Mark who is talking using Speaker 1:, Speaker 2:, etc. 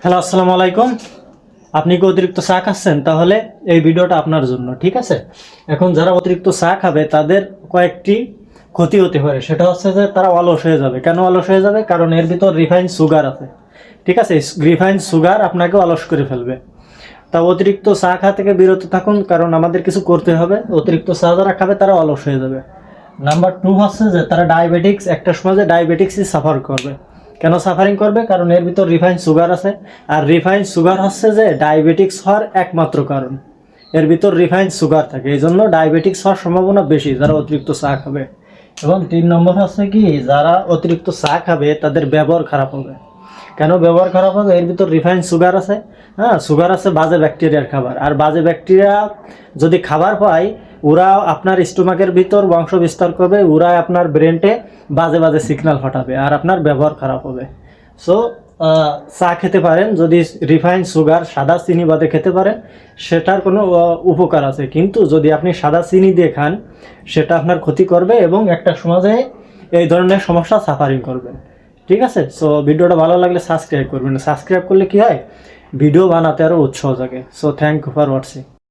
Speaker 1: Hello, আসসালামু আলাইকুম। আপনি কি অতিরিক্ত চা খাচ্ছেন? তাহলে এই ভিডিওটা আপনার জন্য, ঠিক আছে? এখন যারা অতিরিক্ত চা খাবে তাদের কয়েকটি ক্ষতি হতে পারে। সেটা হচ্ছে যে তারা অলস হয়ে যাবে। কেন অলস হয়ে যাবে? কারণ এর ভিতর রিফাইন সুগার আছে, ঠিক আছে? রিফাইন সুগার আপনাকে অলস করে ফেলবে। তা অতিরিক্ত চা খাওয়া থেকে বিরত থাকুন, কারণ আমাদের কিছু করতে হবে। অতিরিক্ত চা যারা খাবে তারা অলস হয়ে যাবে। নাম্বার 2 হচ্ছে যে তারা ডায়াবেটিক্স, একটা সময় যে ডায়াবেটিক্সই সাফার করবে। কেন সাফারিং করবে? কারণ এর ভিতর রিফাইন সুগার আছে। আর রিফাইন সুগার হচ্ছে যে ডায়াবেটিক্স হওয়ার একমাত্র কারণ। এর ভিতর রিফাইন সুগার থাকে, এই জন্য ডায়াবেটিক্স হওয়ার সম্ভাবনা বেশি যারা অতিরিক্ত চা খাবে। এবং 3 নম্বর হচ্ছে কি, যারা অতিরিক্ত চা খাবে তাদের ব্যবহার খারাপ হবে। কেন ব্যবহার খারাপ হবে? এর ভিতর রিফাইন সুগার আছে। হ্যাঁ, সুগার আছে বাজে ব্যাকটেরিয়ার খাবার। আর বাজে ব্যাকটেরিয়া যদি খাবার পায়, ওরা আপনার স্টোমাকের ভিতর বংশ বিস্তার করবে, ওরা আপনার ব্রেনটে বাজে বাজে সিগন্যাল ফাটাবে, আর আপনার ব্যবহার খারাপ হবে। সো চা খেতে পারেন, যদি রিফাইন সুগার সাদা চিনি বাদে খেতে পারেন, সেটার কোনো উপকার আছে। কিন্তু যদি আপনি সাদা চিনি দিয়ে খান, সেটা আপনার ক্ষতি করবে এবং একটা সমাজে এই ধরনের সমস্যা সাফারিং করবেন, ঠিক আছে? সো ভিডিওটা ভালো লাগলে সাবস্ক্রাইব করবেন। সাবস্ক্রাইব করলে কি হয়, ভিডিও বানাতে আরও উৎসাহ জাগে। So thank you for watching.